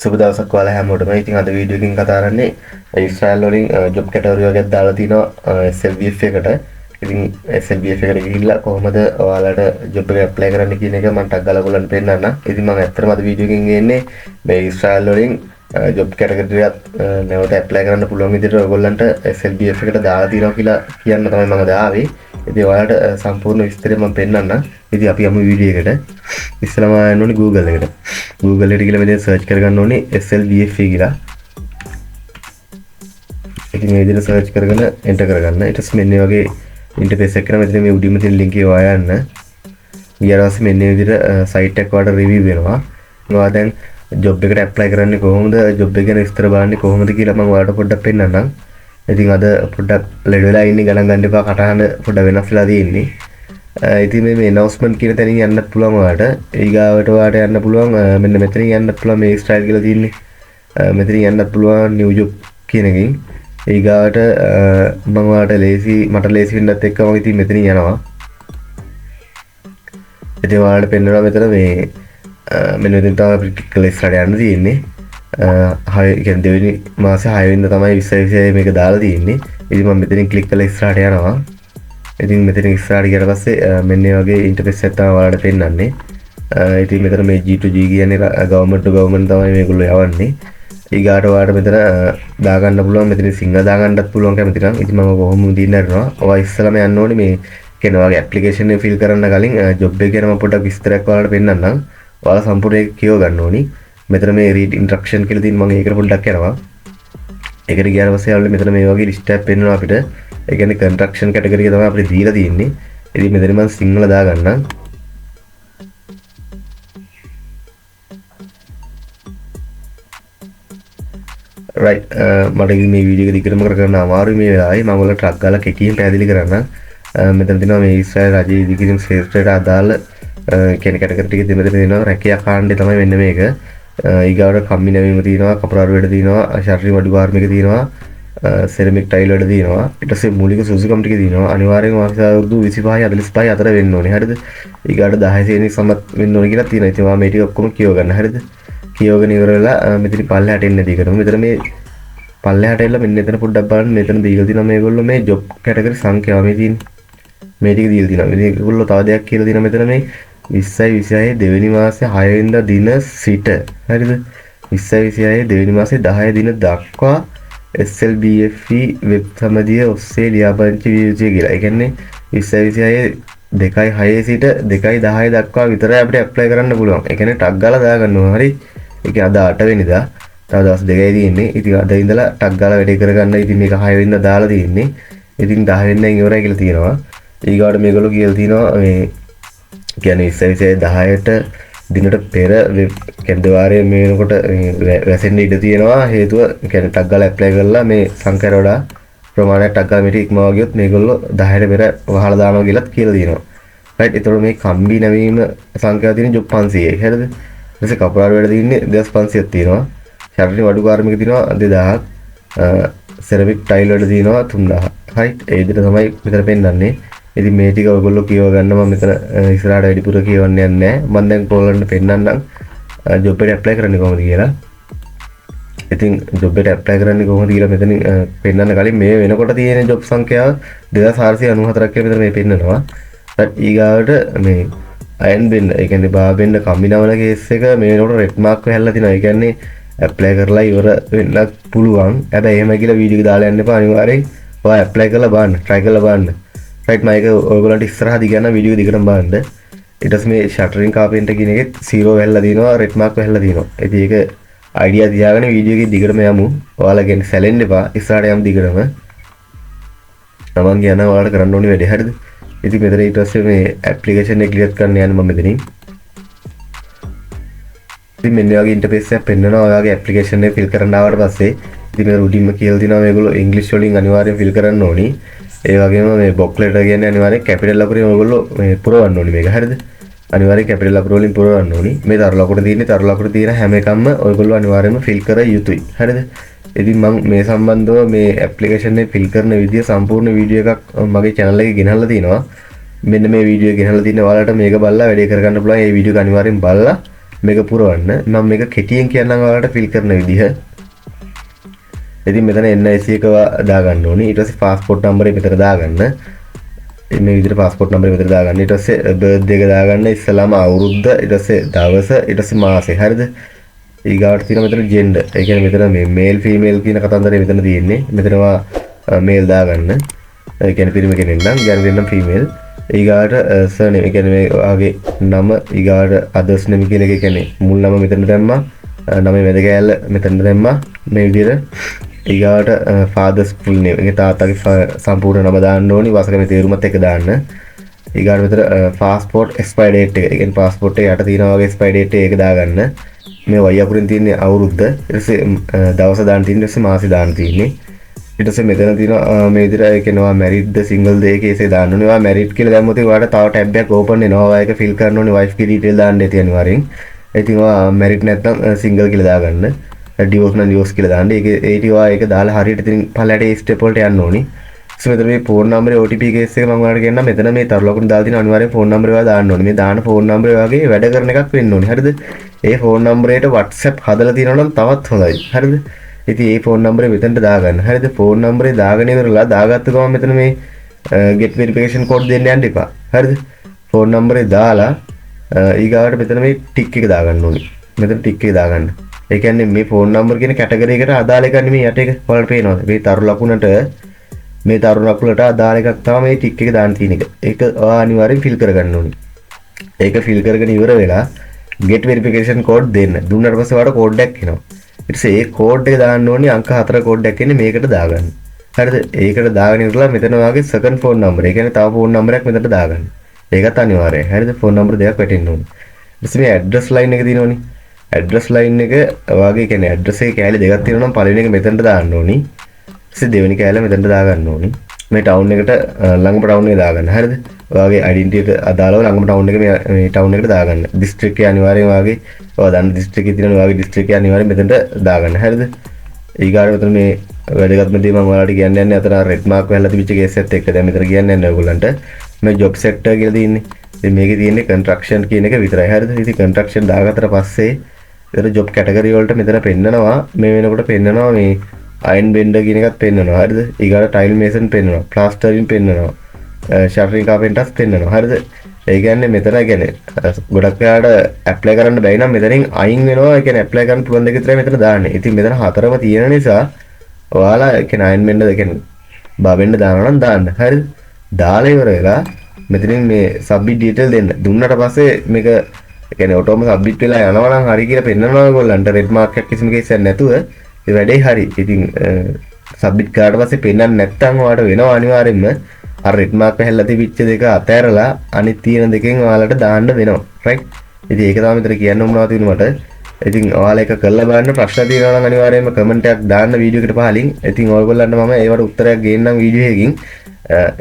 සුබ දවසක් ඔයාලා හැමෝටම. ඉතින් අද වීඩියෝ එකකින් කතා කරන්නේ ඊශ්‍රායල් වලින් ජොබ් කැටගරි වර්ගයක් දාලා තිනවා SLBF එකට. ඉතින් SLBF එකට ගිහිල්ලා කොහොමද ඔයාලට ජොබ් එක ඇප්ලයි කරන්න කියන එක මම ටක් ගාලා ඔයගොල්ලන්ට පෙන්නන්නම්. ඉතින් මම ඇත්තටම අද වීඩියෝ එකකින් ගන්නේ මේ ඊශ්‍රායල් වලින් ජොබ් කැටගරි එකක් නැවත ඇප්ලයි කරන්න පුළුවන් විදිහට ඔයගොල්ලන්ට SLBF එකට දාලා තිනවා කියලා කියන්න තමයි මම අද ආවේ. ඉතින් ඔයාලට සම්පූර්ණ විස්තරය මම පෙන්නන්නම්. ඉතින් අපි යමු වීඩියෝ එකට. ඉස්සෙල්ලාම යන්න ඕනේ Google එකට. Google එකට ගිහලා මෙතන සර්ච් කරගන්න ඕනේ SLBF කියලා. ඉතින් මේ විදිහට සර්ච් කරගෙන එන්ටර් කරගන්න. ඊට පස්සේ මෙන්න මේ වගේ ඉන්ටර්ෆේස් එකක් කරන මෙතන මේ උඩින්ම තියෙන ලින්ක් එක ඔයා යන්න. ඊට පස්සේ මෙන්න මේ විදිහට සයිට් එක වලට රිවිව් වෙනවා. ඔයා දැන් ජොබ් එකට ඇප්ලයි කරන්නේ කොහොමද? ජොබ් එක ගැන විස්තර බලන්නේ කොහොමද කියලා මම ඔයාලට පොඩ්ඩක් පෙන්නන්නම්. ඉතින් අද පොඩ්ඩක් ලෙඩ වෙලා ඉන්නේ ගණන් ගන්න එපා කටහඬ පොඩ්ඩක් වෙනස් වෙලා තියෙන්නේ. ඉතින් මේ announcement කියන තැනින් යන්නත් පුළුවන් ඔයාලට. ඊගාවට ඔයාලට යන්න පුළුවන් මෙන්න මෙතනින් යන්නත් පුළුවන් මේ ස්ටයිල් කියලා තියෙන්නේ. මෙතනින් යන්නත් පුළුවන් new job කියන එකකින්. ඊගාවට මම ඔයාලට මට ලේසි වෙන්නත් එක්කම ඉතින් මෙතනින් යනවා. ඉතින් ඔයාලට පෙන්නනවා මෙතන මේ මෙන්න මෙතන තමයි අපිට ක්ලික් කරලා ඉස්සරහට යන්න තියෙන්නේ. කියන්නේ දෙවෙනි මාසේ 6 වෙනිදා තමයි 2026 මේක දාලා තියෙන්නේ. ඉතින් මම මෙතනින් ක්ලික් කරලා ඉස්සරහට යනවා. ඉතින් මෙතන ඉස්සරහට ගියට පස්සේ මෙන්න මේ වගේ ඉන්ටර්ෆේස් එකක් තමයි ඔයාලට පෙන්නන්නේ. ඉතින් මෙතන මේ G2G කියන්නේ government to government තමයි මේගොල්ලෝ යවන්නේ. ඊගාට ඔයාලට මෙතන දාගන්න පුළුවන් මෙතන සිංහල දාගන්නත් පුළුවන් කැමති නම්. ඉතින් මම කොහොමද දින්න හදනවා. ඔයා ඉස්සලම යන්න ඕනේ මේ කියන වගේ ඇප්ලිකේෂන් එක ෆිල් කරන්න කලින් ජොබ් එක ගැන මම පොඩ්ඩක් විස්තරයක් ඔයාලට පෙන්නන්නම්. ඔයාලා සම්පූර්ණ ඒක කියව ගන්න ඕනි. මෙතන මේ read instruction කියලා තියෙන මම ඒකට පොඩ්ඩක් යනවා. ඒකට ගියාට පස්සේ ඔයාලට මෙතන මේ වගේ ලිස්ට් එකක් පෙන්නනවා අපිට. ඒ කියන්නේ construction category එක තමයි අපිට දීලා තියෙන්නේ. ඉතින් මෙතන මම සිංහල දාගන්නම්. right මට මේ වීඩියෝ එක දිගටම කරගන්න අමාරුයි මේ වෙලාවේ. මම ඔයාලට ට්‍රක් ගාලා කෙටියෙන් පැහැදිලි කරන්නම්. මෙතන තියෙනවා මේ ඊශ්‍රායල් රජයේ ඉදිකිරීම ක්ෂේත්‍රයට අදාළ කියන කැටගරි ටික දෙමෙතන තියෙනවා. රැකියා කාණ්ඩය තමයි මෙන්න මේක. ඊගාවට කම්බි නැවීම තියෙනවා, කපුරාරු වැඩ තියෙනවා, ශාරීරික අඩු කාර්මික තියෙනවා, සෙරමික් ටයිල් වල තියෙනවා. ඊට පස්සේ මූලික සුසුකම් ටික තියෙනවා. අනිවාර්යෙන්ම මාස අවුරුදු 25 45 අතර වෙන්න ඕනේ. හරිද? ඊගාට 16 සෙනෙක් සමත් වෙන්න ඕනේ කියලා තියෙනවා. ඉතින් මම මේ ටික ඔක්කොම කියව ගන්න. හරිද? කියවගෙන ඉවර වෙලා මෙතන පල්ලෙහාට එන්න දීකරමු. මෙතන මේ පල්ලෙහාට එල්ල මෙන්න මෙතන පොඩ්ඩක් බලන්න. මෙතන දීලා තියෙනවා මේගොල්ලෝ මේ ජොබ් කැටගරි සංඛ්‍යාව මේ තියෙන්නේ. මේ ටික දීලා තියෙනවා. මේගොල්ලෝ තව දෙයක් කියලා තියෙනවා මෙතන මේ 2026 දෙවෙනි මාසේ 6 වෙනිදා දින සිට. හරිද? 2026 දෙවෙනි මාසේ 10 දින දක්වා SLBF වෙබ් සමදිය ඔස්සේ ලියාපදිංචි විය යුතුයි කියලා. ඒ කියන්නේ 2026 2.6 සිට 2.10 දක්වා විතරයි අපිට ඇප්ලයි කරන්න පුළුවන්. ඒ කියන්නේ ටක් ගාලා දාගන්න ඕන. හරි. ඒ කියන්නේ අද 8 වෙනිදා. තව දවස් 2යි තියෙන්නේ. ඉතින් අද ඉඳලා ටක් ගාලා වැඩේ කරගන්න. ඉතින් මේක 6 වෙනිදා දාලා තියෙන්නේ. ඉතින් 10 වෙනිදාන් ඉවරයි කියලා තියෙනවා. ඊගාවට මේගොල්ලෝ කියලා තියෙනවා මේ කියන්නේ 2010ට දිනට පෙර කැන්දවාරයේ මේ වෙනකොට වැසෙන්න ඉඩ තියෙනවා. හේතුව කියන්නේ ටක් ගාලා ඇප්ලයි කරලා මේ සංඛ්‍යාවට වඩා ප්‍රමාණයක් ටක් ගාලා මෙටි ඉක්මවා ගියොත් මේගොල්ලෝ 10ට පෙර වහලා දානවා කියලාත් කියලා තියෙනවා. රයිට්. ඒතකොට මේ කම්බි නැවීම සංඛ්‍යාව තියෙන ජොබ් 500යි. හරිද? ඊට පස්සේ කපුරාරු වැඩ තියෙන්නේ 2500ක් තියෙනවා. ශාරීරික අඩු කාර්මික තියෙනවා 2000ක්. සෙරමික් ටයිල් වල තියෙනවා 3000ක්. රයිට්. ඒ විදිහට තමයි මෙතන පෙන්නන්නේ. ඉතින් මේ ටික ඔයගොල්ලෝ කියව ගන්න. මම මෙතන ඉස්සරහට වැඩිපුර කියවන්න යන්නේ නැහැ. මම දැන් ඔයගොල්ලන්ට පෙන්නන්නම් ජොබ් එකට ඇප්ලයි කරන්නේ කොහොමද කියලා. ඉතින් ජොබ් එකට ඇප්ලයි කරන්නේ කොහොමද කියලා මෙතනින් පෙන්නන්න කලින් මේ වෙනකොට තියෙන ජොබ් සංඛ්‍යාව 2494ක් කියලා මෙතන මේ පෙන්නනවා. ඊගාවට මේ අයන් බෙන්න, ඒ කියන්නේ බාබෙන්න කම්බිනවන කේස් එක මේ වෙනකොට රෙඩ් මාක් වෙහැල්ලා තිනවා. ඒ කියන්නේ ඇප්ලයි කරලා ඉවර වෙන්නත් පුළුවන්. හැබැයි එහෙම කියලා වීඩියෝ එක දාලා යන්න එපා. අනිවාර්යෙන් ඔයා ඇප්ලයි කරලා බලන්න, try කරලා බලන්න. රයිට්. මම ඒක ඔයගොල්ලන්ට ඉස්සරහදී ගන්න වීඩියෝ දිගටම බලන්න. ඊට පස්සේ මේ ෂටරින් කාපෙන්ට් කියන එකෙත් 0 වෙහැල්ලා දිනවා, රෙඩ් මාක් වෙහැල්ලා දිනවා. ඉතින් ඒක අයිඩියා තියාගෙන වීඩියෝ එකේ දිගටම යමු. ඔයාලා කියන්නේ සැලෙන්න එපා. ඉස්සරහට යමු දිගටම. තමන් කියන ඔයාලට කරන්න ඕනේ වැඩේ. හරිද? ඉතින් මෙතන ඊට පස්සේ මේ ඇප්ලිකේෂන් එක ක්ලියර් කරන්න යන්න මම මෙතනින්. ඉතින් මෙන්න වගේ ඉන්ටර්ෆේස් එකක් පෙන්නනවා. ඔයාගේ ඇප්ලිකේෂන් එක ෆිල් කරන්න ආවට පස්සේ ඉතින් මේ රුටින්ම කියලා දිනවා මේගොල්ලෝ ඉංග්‍රීසි වලින් අනිවාර්යෙන් ෆිල් කරන්න ඕනි. ඒ වගේම මේ බොක් ලෙටර් කියන්නේ අනිවාර්යෙන් කැපිටල් අකුරෙන් ඔයගොල්ලෝ මේ පුරවන්න ඕනි මේක. හරිද? අනිවාර්යෙන් කැපිටල් අකුර වලින් පුරවන්න ඕනි. මේ තරු ලකුණ තියෙන්නේ තරු ලකුණ තියෙන හැම එකක්ම ඔයගොල්ලෝ අනිවාර්යෙන්ම ෆිල් කර යුතුයි. හරිද? ඉතින් මම මේ සම්බන්ධව මේ ඇප්ලිකේෂන් එක ෆිල් කරන විදිය සම්පූර්ණ වීඩියෝ එකක් මගේ channel එකේ ගෙනල්ලා තිනවා. මෙන්න මේ වීඩියෝ එක ගෙනල්ලා තියෙන ඔයාලට මේක බලලා වැඩේ කරගන්න පුළුවන්. මේ වීඩියෝ එක අනිවාර්යෙන් බලලා මේක පුරවන්න. මම මේක කෙටියෙන් කියන්නම් ඔයාලට ෆිල් කරන විදිහ. ඉතින් මෙතන NIC එක දාගන්න ඕනේ. ඊට පස්සේ පාස්පෝර්ට් නම්බරේ මෙතන දාගන්න. මේ විදිහට පාස්පෝර්ට් නම්බරේ මෙතන දාගන්න. ඊට පස්සේ බර්ත්ඩේ එක දාගන්න. ඉස්සලාම අවුරුද්ද, ඊට පස්සේ දවස, ඊට පස්සේ මාසෙ. හරිද? ඊගාවට තියෙන මෙතන ජෙන්ඩර්. ඒ කියන්නේ මෙතන මේ මේල් ෆීමේල් කියන කතන්දරේ මෙතන තියෙන්නේ. මෙතනවා මේල් දාගන්න. ඒ කියන්නේ පිරිමි කෙනෙක් නම් ගැන නම් ෆීමේල්. ඊගාට සර්නේම්. ඒ කියන්නේ මේ වාගේ නම ඊගාට අදර්ස් නෙම කියන එක කියන්නේ මුල් නම මෙතන දැම්මා. නමේ වැද කෑල්ල මෙතන දැම්මා. මේ විදිහට ඊගාට ෆාදර්ස් ෆුල් නේම්. ඒ තාත්තගේ සම්පූර්ණ නම දාන්න ඕනි. වසරේ තේරුමත් එක දාන්න. ඊගාට මෙතන පාස්පෝර්ට් එක්ස්පයර් ඩේට් එක. ඒ කියන්නේ පාස්පෝර්ට් එක යට තියෙනවා වගේ එක්ස්පයර් ඩේට් එක දාගන්න. මේ වයි අකුරින් තියෙන අවුරුද්ද. ඊට පස්සේ දවස දාන්න තියෙන්නේ. ඊට පස්සේ මාසෙ දාන්න තියෙන්නේ. ඊට පස්සේ මෙතන තියෙනවා මේ විදිහට ඒ කියන්නේ ඔයා මැරිඩ්ද සිංගල්ද ඒකේ ඉසේ දාන්න ඕනේ. ඔයා මැරිඩ් කියලා දැම්මොත් ඔයාලට තව ටැබ් එකක් ඕපන් වෙනවා. ඔයා ඒක ෆිල් කරන්න ඕනේ. වයිෆ් ගේ ඩීටේල් දාන්න ඇති අනිවාර්යෙන්. ඉතින් ඔයා මැරිඩ් නැත්නම් සිංගල් කියලා දාගන්න. ඩිවෝස් නම් ඩිවෝස් කියලා දාන්න. ඒක දාලා හරියට ඉතින් පළලට ඒ ස්ටෙප් වලට යන්න ඕනේ. මෙතන මේ ෆෝන් නම්බරේ OTP කේස් එක මම ඔයාලට කියන්නම්. මෙතන මේ තරු ලකුණු දාලා තියෙන අනිවාර්යෙන් ෆෝන් නම්බරේ ඔයා දාන්න ඕනේ. මේ දාන ෆෝන් නම්බරේ වගේ වැඩ කරන එකක් වෙන්න ඕනේ. හරිද? ඒ ෆෝන් නම්බරේට WhatsApp හදලා තියෙනවා නම් තවත් හොඳයි. හරිද? ඉතින් ඒ ෆෝන් නම්බරේ මෙතනට දාගන්න. හරිද? ෆෝන් නම්බරේ දාගෙන ඉවරලා දාගත්ත ගමන් මෙතන මේ get verification code දෙන්න යන්න එපා. හරිද? ෆෝන් නම්බරේ දාලා ඊගාවට මෙතන මේ ටික් එක දාගන්න ඕනේ. මෙතන ටික් එක දාගන්න. ඒ කියන්නේ මේ ෆෝන් නම්බර් කියන කැටගරි එකට අදාළ එකක් නෙමෙයි යට එක. ඔයාලට පේනවද? මේ තරු ලකුණට මේ තරු ලකුණට අදාළ එකක් තමයි මේ ටික් එක දාන්න තියෙන එක. ඒක ඔයා අනිවාර්යෙන් ෆිල් කරගන්න ඕනේ. ඒක ෆිල් කරගෙන ඉවර වෙලා get verification code දෙන්න. දුන්නාට පස්සේ ඔයාලට කෝඩ් එකක් එනවා. ඊට පස්සේ ඒ කෝඩ් එක දාන්න ඕනේ අංක 4 කෝඩ් එකක් එන්නේ මේකට දාගන්න. හරිද? ඒකට දාගෙන ඉවරලා මෙතන ඔයාගේ second phone number. ඒ කියන්නේ තව phone number එකක් මෙතනට දාගන්න. ඒකත් අනිවාර්යයි. හරිද? phone number දෙකක් වැටෙන්න ඕනේ. ඊට පස්සේ මේ address line එක තියෙනවනේ. address line එක ඔයාගේ කියන්නේ address එකේ කෑලි දෙකක් තියෙනවා නම් පළවෙනි එක මෙතනට දාන්න ඕනේ. ඊට පස්සේ දෙවෙනි කෑල්ල මෙතනට දාගන්න ඕනේ. මේ town එකට ළඟම town එක දාගන්න. හරිද? ඔයාගේ identity එක අදාළව ළඟම town එක මේ town එකට දාගන්න. district එක අනිවාර්යෙන් ඔයාගේ ඔයා දන්න district එකේ තියෙන ඔයාගේ district එක අනිවාර්යෙන් මෙතනට දාගන්න. හරිද? ඊගාට මෙතන මේ වැදගත්ම දේ මම ඔයාලට කියන්න යන්නේ අතන red mark වෙලා තිබිච්ච case එකත් එක්ක දැන් මෙතන කියන්න යන්නේ ඔයගොල්ලන්ට මේ job sector කියලා තියෙන්නේ. ඉතින් මේකේ තියෙන්නේ construction කියන එක විතරයි. හරිද? ඉතින් construction දාගත්තට පස්සේ ඒතර job category වලට මෙතන පෙන්නනවා මේ වෙනකොට පෙන්නනවා මේ iron bender කියන එකත් පෙන්නනවා. හරිද? ඊගාට tile mason පෙන්නනවා. plastering පෙන්නනවා. shuttering carpenters පෙන්නනවා. හරිද? ඒ කියන්නේ මෙතන කියන්නේ ගොඩක් වෙලාට ඇප්ලයි කරන්න බැරි නම් මෙතනින් අයින් වෙනවා. ඒ කියන්නේ ඇප්ලයි කරන්න පුළුවන් දෙක විතරයි මෙතන දාන්නේ. ඉතින් මෙතන හතරම තියෙන නිසා ඔයාලා ඒ කියන්නේ අයින් වෙන්න කියන්නේ බවෙන්න දානවා නම් දාන්න. හරිද? දාලා ඉවර වෙලා මෙතනින් මේ submit detail දෙන්න. දුන්නාට පස්සේ මේක ඒ කියන්නේ ඔටෝම සබ්මිට් වෙලා යනවා නම් හරි කියලා පෙන්නනවා ඔයගොල්ලන්ට red mark එකක් කිසිම කේස් එකක් නැතුව ඒ වැඩේ හරි. ඉතින් සබ්මිට් කරාට පස්සේ පෙන්නන්නේ නැත්නම් ඔයාලට වෙනවා අනිවාර්යෙන්ම අර red mark හැල්ලා තිබිච්ච දෙක අතෑරලා අනිත් තියෙන දෙකෙන් ඔයාලට දාන්න වෙනවා. right? ඉතින් ඒක තමයි මෙතන කියන්න උනනවා තියෙන මට. ඉතින් ඔයාලා එක කරලා බලන්න ප්‍රශ්න තියෙනවා නම් අනිවාර්යයෙන්ම කමෙන්ට් එකක් දාන්න වීඩියෝ එකට පහලින්. ඉතින් ඔයගොල්ලන්ට මම ඒවට උත්තරයක් ගේන්නම් වීඩියෝ එකකින්.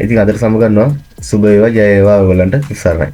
ඉතින් අදට සමු ගන්නවා. සුබ වේවා ජය වේවා ඔයගොල්ලන්ට ඉස්සරහයි.